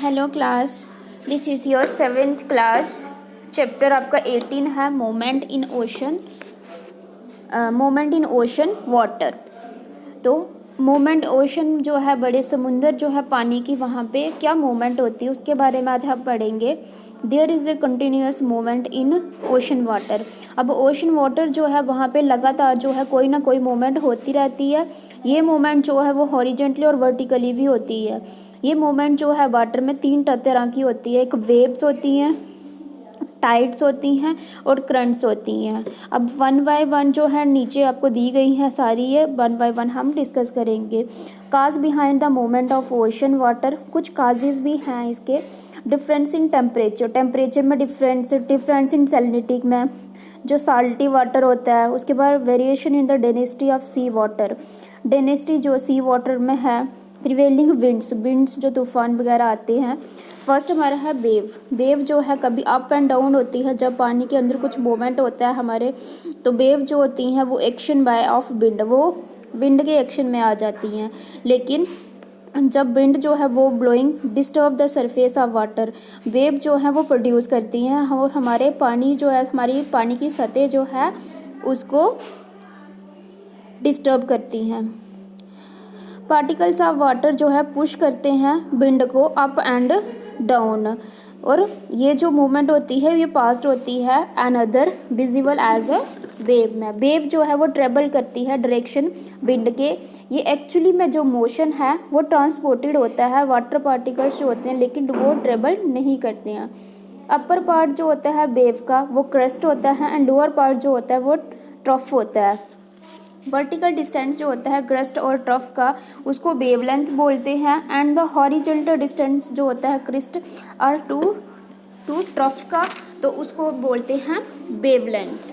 Hello class, this is your 7th class. Chapter आपका 18 है moment in ocean, moment in ocean water. तो moment ocean जो है बड़े समुंदर जो है पानी की, वहाँ पे क्या मोमेंट होती है उसके बारे में आज हम पढ़ेंगे। There is a continuous movement in ocean water. अब ओशन वाटर जो है वहाँ पे लगातार जो है कोई ना कोई मोमेंट होती रहती है। ये मोमेंट जो है वो हॉरिजेंटली और वर्टिकली भी होती है। ये मोमेंट जो है वाटर में 3 तरह की होती है। एक वेव्स होती हैं, टाइड्स होती हैं और करंट्स होती हैं। अब 1 बाय 1 जो है नीचे आपको दी गई है सारी, ये 1 बाय 1 हम डिस्कस करेंगे। Cause behind the movement of ocean water, कुछ काजेज भी हैं इसके। डिफरेंस इन टेम्परेचर, टेम्परेचर में डिफरेंस इन सैलिनिटी में, जो साल्टी वाटर होता है। उसके बाद variation in the density of sea water, density जो सी वाटर में है। प्रिवेलिंग विंड्स जो तूफान वगैरह आते हैं। फर्स्ट हमारा है वेव जो है कभी अप एंड डाउन होती है। जब पानी के अंदर कुछ मूवमेंट होता है हमारे, तो वेव जो होती हैं वो एक्शन बाय ऑफ विंड, वो विंड के एक्शन में आ जाती हैं। लेकिन जब विंड जो है वो blowing disturb the surface of water, wave जो है वो प्रोड्यूस करती हैं और हमारे पानी जो है, हमारी पानी की सतह जो है उसको डिस्टर्ब करती हैं। पार्टिकल्स ऑफ वाटर जो है पुश करते हैं विंड को अप एंड डाउन, और ये जो मूवमेंट होती है ये पास्ड होती है another visible as a wave में। वेव जो है वो ट्रेवल करती है डायरेक्शन विंड के। ये एक्चुअली में जो मोशन है वो ट्रांसपोर्टेड होता है वाटर पार्टिकल्स जो होते हैं, लेकिन वो ट्रेवल नहीं करते हैं। अपर पार्ट जो होता है वेव का वो क्रस्ट होता है एंड लोअर पार्ट जो होता है वो ट्रफ होता है। वर्टिकल डिस्टेंस जो होता है क्रस्ट और ट्रफ का उसको वेवलेंथ बोलते हैं, एंड द हॉरिजॉन्टल डिस्टेंस जो होता है क्रिस्ट और टू ट्रफ का, तो उसको बोलते हैं वेवलेंथ।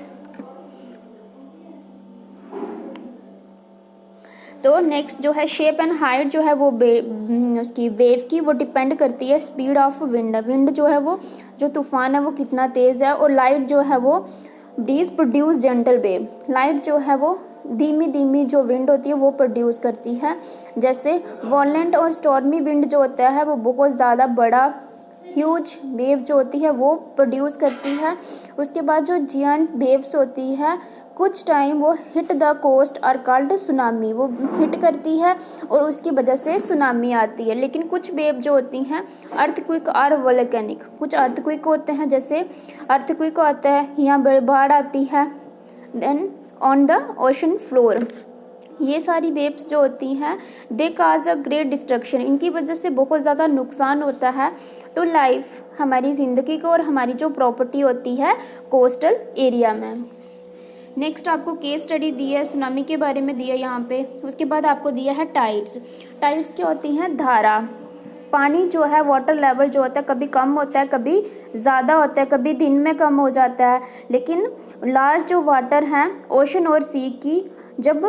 तो नेक्स्ट जो है शेप एंड हाइट जो है वो उसकी वेव की वो डिपेंड करती है स्पीड ऑफ विंड जो है वो, जो तूफान है वो कितना तेज़ है। और लाइट जो है वो डीज प्रोड्यूस जेंटल वेव, लाइट जो है वो धीमी जो विंड होती है वो प्रोड्यूस करती है। जैसे वॉलेंट और स्टॉर्मी विंड जो होता है वो बहुत ज़्यादा बड़ा ह्यूज वेव जो होती है वो प्रोड्यूस करती है। उसके बाद जो जियंट वेव्स होती है कुछ टाइम वो हिट द कोस्ट और कॉल्ड सुनामी, वो हिट करती है और उसकी वजह से सुनामी आती है। लेकिन कुछ वेव जो होती हैं अर्थक्विक और वोल्केनिक, कुछ अर्थक्विक होते हैं, जैसे अर्थक्विक होता है यहाँ बाढ़ आती है then on the ocean floor. ये सारी वेव्स जो होती हैं दे काज अ ग्रेट डिस्ट्रक्शन, इनकी वजह से बहुत ज़्यादा नुकसान होता है टू लाइफ, हमारी ज़िंदगी को और हमारी जो प्रॉपर्टी होती है कोस्टल एरिया में। नेक्स्ट आपको केस स्टडी दी है, सुनामी के बारे में दिया यहाँ पे। उसके बाद आपको दिया है टाइड्स। टाइड्स क्या होती हैं? धारा। पानी जो है वाटर लेवल जो होता है कभी कम होता है कभी ज़्यादा होता है, कभी दिन में कम हो जाता है। लेकिन लार्ज जो वाटर हैं ओशन और सी की, जब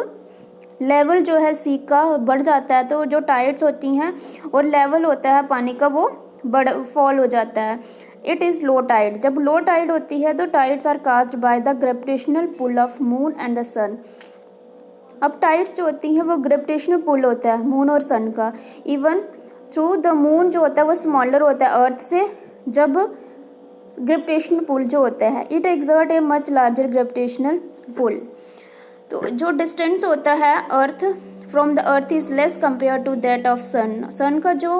लेवल जो है सी का बढ़ जाता है तो जो टाइड्स होती हैं और लेवल होता है पानी का वो फॉल हो जाता है। इट इज़ लो टाइड, जब लो टाइड होती है तो tides are caused by the gravitational pull of moon and the sun. अब टाइड्स जो होती हैं वो ग्रेविटेशनल पुल होता है मून और सन का। इवन थ्रू द मून जो होता है वो स्मॉलर होता है अर्थ से, जब ग्रेविटेशनल पुल जो होता है it exert a much larger gravitational pull. तो जो डिस्टेंस होता है earth from the earth is less compare to that of sun, sun का जो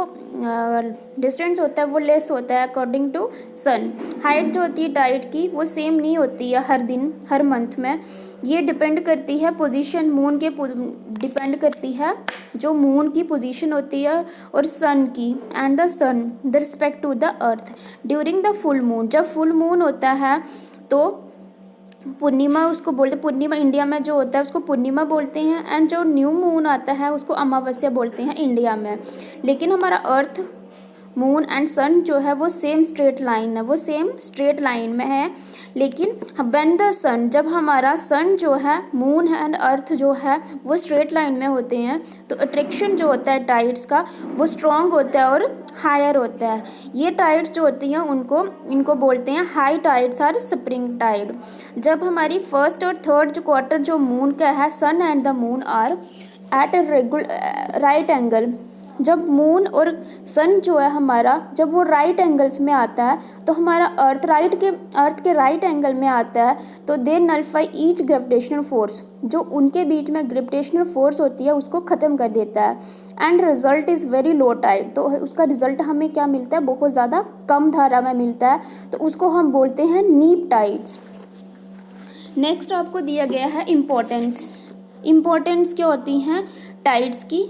डिस्टेंस होता है वो लेस होता है अकॉर्डिंग टू सन। हाइट जो होती है टाइड की वो सेम नहीं होती है हर दिन हर मंथ में। ये डिपेंड करती है पोजीशन मून के, डिपेंड करती है जो मून की पोजीशन होती है और सन की, and the sun the respect to the earth during the full moon. जब फुल मून होता है तो पूर्णिमा उसको बोलते हैं, पूर्णिमा इंडिया में जो होता है उसको पूर्णिमा बोलते हैं, एंड जो न्यू मून आता है उसको अमावस्या बोलते हैं इंडिया में। लेकिन हमारा अर्थ मून एंड सन जो है वो सेम स्ट्रेट लाइन है, वो सेम स्ट्रेट लाइन में है। लेकिन व्हेन द सन, जब हमारा सन जो है मून एंड अर्थ जो है वो स्ट्रेट लाइन में होते हैं तो अट्रैक्शन जो होता है टाइड्स का वो स्ट्रॉन्ग होता है और हायर होता है। ये टाइड्स जो होती हैं इनको बोलते हैं हाई टाइड्स और स्प्रिंग टाइड। जब हमारी फर्स्ट और थर्ड जो क्वार्टर जो मून का है sun and the moon are at a right angle, जब मून और सन जो है हमारा, जब वो राइट एंगल्स में आता है तो हमारा अर्थ के राइट एंगल में आता है, तो दे नलिफाई ईच ग्रेविटेशनल फोर्स, जो उनके बीच में ग्रेविटेशनल फोर्स होती है उसको ख़त्म कर देता है। And result is very low tide, तो उसका रिजल्ट हमें क्या मिलता है, बहुत ज़्यादा कम धारा में मिलता है, तो उसको हम बोलते हैं नीप टाइड्स। नेक्स्ट आपको दिया गया है इम्पोर्टेंस क्या होती हैं टाइड्स की।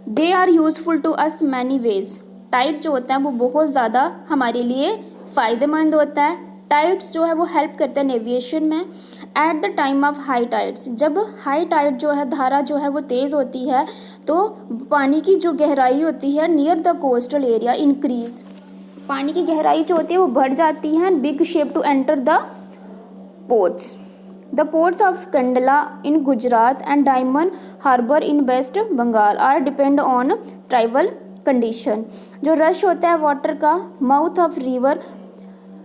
They are useful to us many ways, tide जो होता है वो बहुत ज़्यादा हमारे लिए फ़ायदेमंद होता है। टाइड्स जो है वो हेल्प करते हैं नेविगेशन में। At the time of high tides, जब हाई टाइड जो है धारा जो है वो तेज़ होती है तो पानी की जो गहराई होती है near the coastal area increase, पानी की गहराई जो होती है वो बढ़ जाती है। Big ship to enter the ports, the ports of Kandla in Gujarat and Diamond Harbour in West Bengal are depend on tribal condition. जो रश होता है वाटर का mouth of river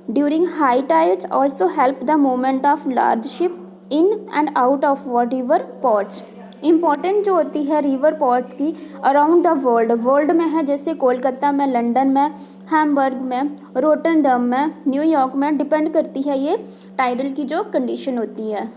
during high tides also help the movement of large ship in and out of river ports. Important जो होती है river ports की around the world में है, जैसे कोलकाता में, लंदन में, हैम्बर्ग में, रोटरडम में, न्यूयॉर्क में, डिपेंड करती है ये टाइडल की जो कंडीशन होती है।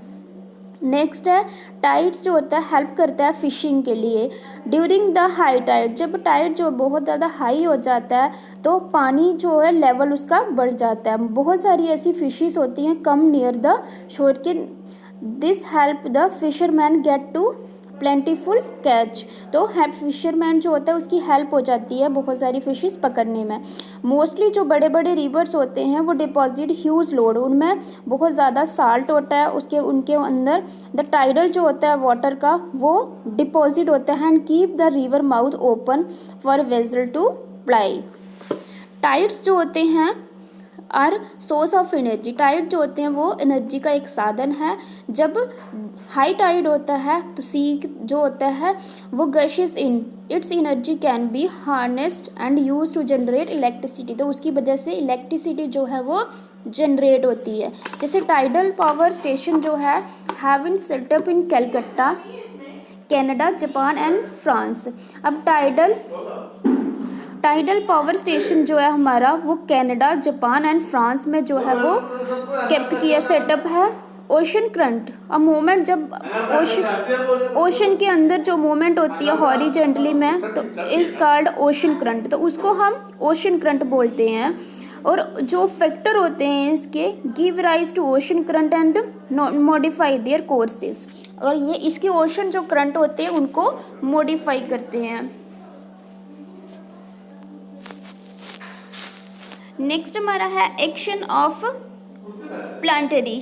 नेक्स्ट है टाइड्स जो होता है हेल्प करता है फिशिंग के लिए। ड्यूरिंग द हाई टाइड, जब टाइड जो बहुत ज़्यादा हाई हो जाता है तो पानी जो है लेवल उसका बढ़ जाता है। बहुत सारी ऐसी फिशेस होती हैं कम नियर द शोर के, this help the fisherman get to plentiful catch, तो फिशरमैन जो होता है उसकी हेल्प हो जाती है बहुत सारी फिशेस पकड़ने में। मोस्टली जो बड़े बड़े रिवर्स होते हैं वो डिपॉजिट ह्यूज लोड, उनमें बहुत ज़्यादा साल्ट होता है, उनके अंदर द टाइडल जो होता है वाटर का वो डिपॉजिट होता है and keep the river mouth open for vessel to ply. Tides जो होते हैं are source of energy, tide जो होते हैं वो एनर्जी का एक साधन है। जब हाई टाइड होता है तो सी जो होता है वो gushes in, its energy can be harnessed and use to generate electricity, तो उसकी वजह से इलेक्ट्रिसिटी जो है वो जनरेट होती है। जैसे टाइडल पावर स्टेशन जो है have been set up in Calcutta, Canada, Japan and France. अब टाइडल पावर स्टेशन जो है हमारा वो कनाडा, जापान एंड फ्रांस में जो है वो केप्ट किया सेटअप है। ओशन करंट, अब मूवमेंट जब ओशन के अंदर जो मूवमेंट होती है हॉरिजेंटली में तो इज कॉल्ड ओशन करंट, तो उसको हम ओशन करंट बोलते हैं। और जो फैक्टर होते हैं इसके give rise to ocean current and modify their courses, और ये इसके ओशन जो करंट होते हैं उनको मॉडिफाई करते हैं। नेक्स्ट हमारा है action of planetary.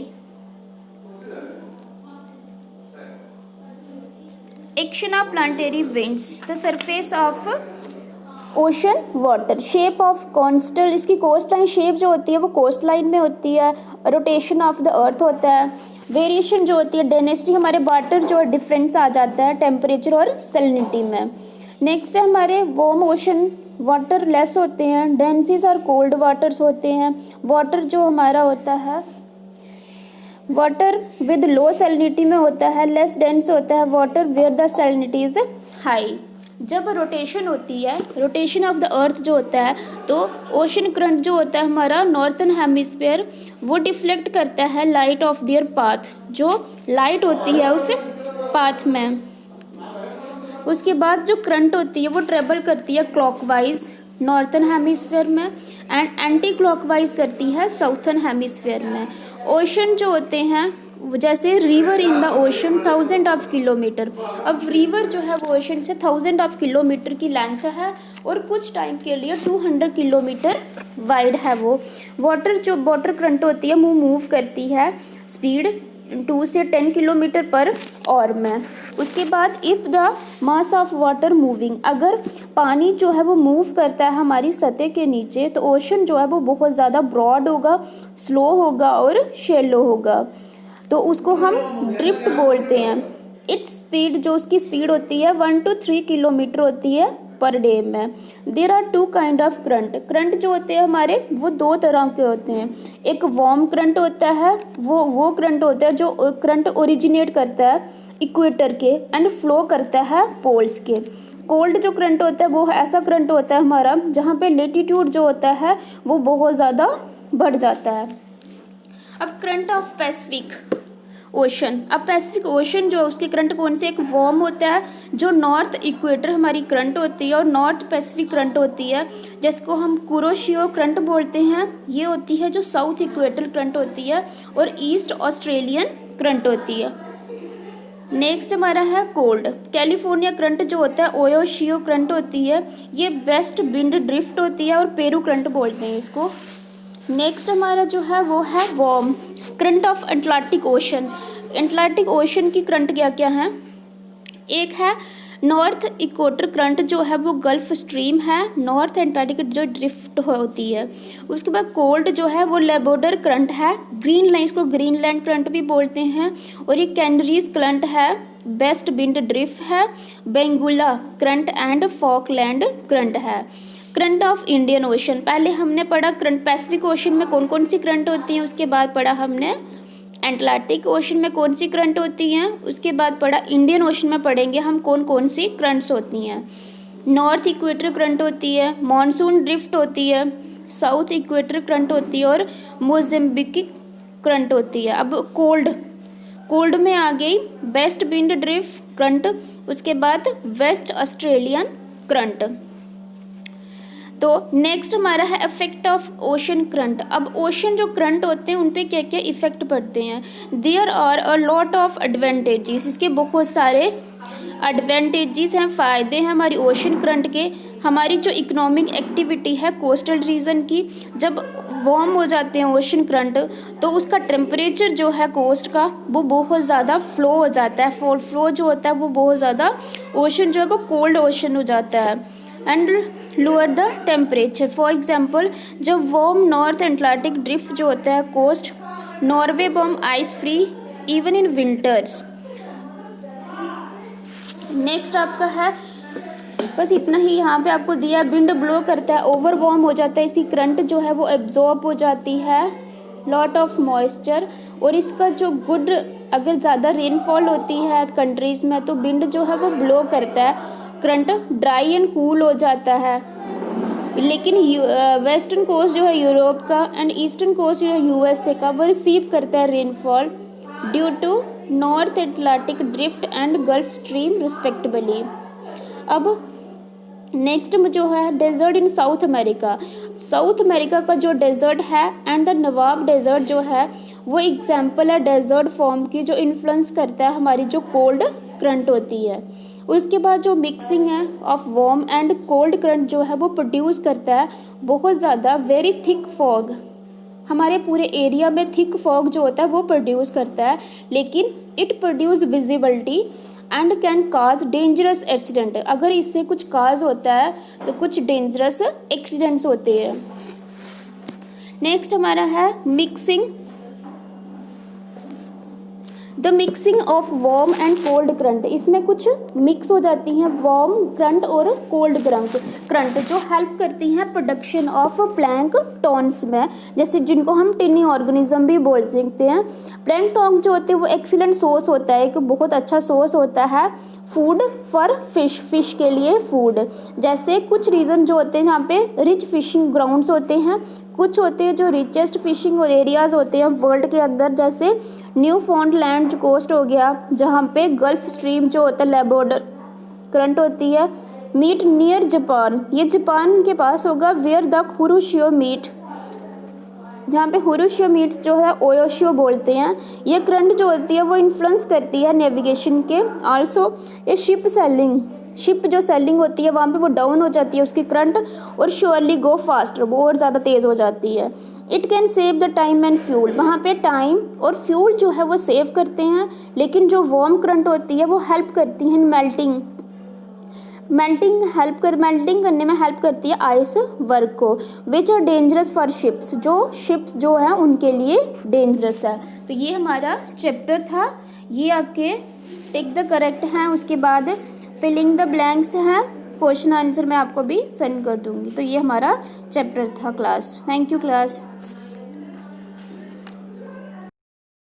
Action of planetary winds, the surface of ocean water, shape of coastal, इसकी कोस्ट लाइन शेप जो होती है वो कोस्ट लाइन में होती है। रोटेशन ऑफ द अर्थ होता है। वेरिएशन जो होती है डेंसिटी, हमारे वाटर जो डिफरेंस आ जाता है टेम्परेचर और सैलिनिटी में। नेक्स्ट है हमारे वार्म ओशन, वाटर लेस होते हैं। डेंसिस और कोल्ड वाटर्स होते हैं। वाटर जो हमारा होता है वाटर विद लो सैलिनिटी में होता है, लेस डेंस होता है water where the salinity is high. जब रोटेशन होती है, रोटेशन ऑफ द अर्थ जो होता है, तो ओशन करंट जो होता है हमारा नॉर्थन हेमिस्फीयर वो डिफ्लेक्ट करता है लाइट ऑफ देयर पाथ, जो लाइट होती है उस पाथ में। उसके बाद जो करंट होती है वो ट्रेवल करती है क्लॉकवाइज नॉर्थन हेमिस्फीयर में एंड एंटी क्लॉकवाइज करती है साउथर्न हेमिस्फीयर में। ओशन जो होते हैं जैसे river in the ocean 1000 of kilometre, अब रिवर जो है वो ओशन से 1000 ऑफ किलोमीटर की लेंथ है और कुछ टाइम के लिए 200 किलोमीटर वाइड है वो। वाटर जो वाटर करंट होती है वो मूव करती है स्पीड 2 से 10 किलोमीटर पर आवर में। उसके बाद if the mass of water moving, अगर पानी जो है वो मूव करता है हमारी सतह के नीचे तो ओशन जो है वो बहुत ज़्यादा ब्रॉड होगा, स्लो होगा और शेलो होगा, तो उसको हम ड्रिफ्ट बोलते हैं। इट्स स्पीड जो उसकी स्पीड होती है 1 to 3 किलोमीटर होती है पर डे में। There are 2 kind of current, current जो होते हैं हमारे वो 2 तरह के होते हैं। एक वार्म करंट होता है, वो करंट होता है जो करंट ओरिजिनेट करता है इक्वेटर के एंड फ्लो करता है पोल्स के। कोल्ड जो करंट होता है वो ऐसा करंट होता है हमारा जहाँ पे लेटीट्यूड जो होता है वो बहुत ज़्यादा बढ़ जाता है। अब करंट ऑफ पैसिफिक ओशन, अब पैसिफिक ओशन जो उसके करंट कौन से, एक वार्म होता है जो नॉर्थ इक्वेटर हमारी करंट होती है और नॉर्थ पैसिफिक करंट होती है जिसको हम कुरोशियो करंट बोलते हैं। ये होती है जो साउथ इक्वेटर करंट होती है और ईस्ट ऑस्ट्रेलियन करंट होती है। नेक्स्ट हमारा है कोल्ड कैलिफोर्निया करंट जो होता है ओयोशियो करंट होती है। ये वेस्ट विंड ड्रिफ्ट होती है और पेरू करंट बोलते हैं इसको। नेक्स्ट हमारा जो है वो है warm current of Atlantic ocean. Atlantic ocean की करंट क्या क्या है, एक है नॉर्थ इक्वेटर करंट जो है वो गल्फ स्ट्रीम है, नॉर्थ एंटार्क्टिक जो ड्रिफ्ट होती है। उसके बाद कोल्ड जो है वो लेबोडर करंट है, ग्रीनलैंड, इसको ग्रीनलैंड करंट भी बोलते हैं। और ये कैनरीज करंट है, वेस्ट विंड ड्रिफ्ट है, Benguela current and Falkland current है। करंट ऑफ इंडियन ओशन, पहले हमने पढ़ा करंट पैसिफिक ओशन में कौन कौन सी करंट होती हैं, उसके बाद पढ़ा हमने एटलांटिक ओशन में कौन सी करंट होती हैं, उसके बाद पढ़ा इंडियन ओशन में पढ़ेंगे हम कौन कौन सी करंट्स होती हैं। नॉर्थ इक्वेटर करंट होती है, मॉनसून ड्रिफ्ट होती है, साउथ इक्वेटर करंट होती है और मोज़ेम्बिक करंट होती है। अब कोल्ड में आ गई वेस्ट विंड ड्रिफ्ट करंट, उसके बाद वेस्ट ऑस्ट्रेलियन करंट। तो नेक्स्ट हमारा है इफेक्ट ऑफ ओशन करंट। अब ओशन जो करंट होते हैं उन पे क्या क्या इफेक्ट पड़ते हैं। There are a lot of advantages, इसके बहुत सारे एडवांटेजेस हैं, फ़ायदे हैं हमारी ओशन करंट के। हमारी जो इकोनॉमिक एक्टिविटी है कोस्टल रीजन की, जब वार्म हो जाते हैं ओशन करंट तो उसका टेम्परेचर जो है कोस्ट का वो बहुत ज़्यादा फ्लो हो जाता है, फ्लो जो होता है वो बहुत ज़्यादा, ओशन जो है वो कोल्ड ओशन हो जाता है and lower the temperature. For example जब वार्म नॉर्थ एटलांटिक ड्रिफ्ट जो होता है कोस्ट, नॉर्वे बम ice free even in winters. Next आपका है, बस इतना ही यहाँ पे आपको दिया, विंड ब्लो करता है, ओवर वार्म हो जाता है, इसकी करंट जो है वो एब्जॉर्ब हो जाती है, लॉट ऑफ मॉइस्चर। और इसका जो गुड, अगर ज़्यादा रेनफॉल होती है कंट्रीज़ में तो विंड जो है वो ब्लो करता है, करंट ड्राई एंड कूल हो जाता है। लेकिन वेस्टर्न कोस्ट जो है यूरोप का एंड ईस्टर्न कोस्ट जो है यूएसए का वो रिसीव करता है rainfall due to North Atlantic drift and Gulf Stream respectively. अब नेक्स्ट जो है desert in South America. South America का जो डेजर्ट है एंड द नवाब डेजर्ट जो है वो एग्जाम्पल है डेजर्ट फॉर्म की जो इन्फ्लुएंस करता है हमारी जो कोल्ड करंट होती है। उसके बाद जो मिक्सिंग है of warm and cold current जो है वो प्रोड्यूस करता है बहुत ज़्यादा वेरी थिक फॉग, हमारे पूरे एरिया में थिक फॉग जो होता है वो प्रोड्यूस करता है, लेकिन it produce visibility and can cause dangerous accident. अगर इससे कुछ काज होता है तो कुछ डेंजरस एक्सीडेंट्स होते हैं। नेक्स्ट हमारा है mixing, the mixing of warm and cold current. इसमें कुछ मिक्स हो जाती हैं वार्म करंट और कोल्ड करंट जो हेल्प करती हैं प्रोडक्शन ऑफ प्लैंकटॉन्स में, जैसे जिनको हम टिनी ऑर्गेनिज्म भी बोल सकते हैं। प्लैंकटॉन जो होते हैं वो एक्सीलेंट सोर्स होता है, एक बहुत अच्छा सोर्स होता है फूड फॉर फिश के लिए फूड। जैसे कुछ रीजन जो होते हैं जहाँ पे रिच फिशिंग ग्राउंड्स होते हैं, कुछ होते हैं जो रिचेस्ट फिशिंग एरियाज होते हैं वर्ल्ड के अंदर, जैसे न्यू फाउंडलैंड कोस्ट हो गया जहाँ पे गल्फ स्ट्रीम जो होता है लेबोडर करंट होती है। मीट नियर जापान, ये जापान के पास होगा, वेयर द हुरुशियो मीट, जहाँ पे हुरुशियो मीट जो है ओयोशियो बोलते हैं। ये करंट जो होती है वो इन्फ्लुएंस करती है नेविगेशन के। आल्सो ये शिप जो सेलिंग होती है वहाँ पे वो डाउन हो जाती है उसकी करंट, और श्योरली गो फास्टर, वो और ज़्यादा तेज़ हो जाती है। It can save the time and fuel, वहाँ पे टाइम और फ्यूल जो है वो सेव करते हैं। लेकिन जो वार्म करंट होती है वो हेल्प करती है मेल्टिंग करने में हेल्प करती है आइस वर्क को, which are dangerous for ships जो हैं उनके लिए डेंजरस है। तो ये हमारा चैप्टर था, ये आपके टिक द करेक्ट हैं, उसके बाद फिलिंग द ब्लैंक्स हैं, क्वेश्चन आंसर मैं आपको भी सेंड कर दूंगी। तो ये हमारा चैप्टर था क्लास। Thank you class.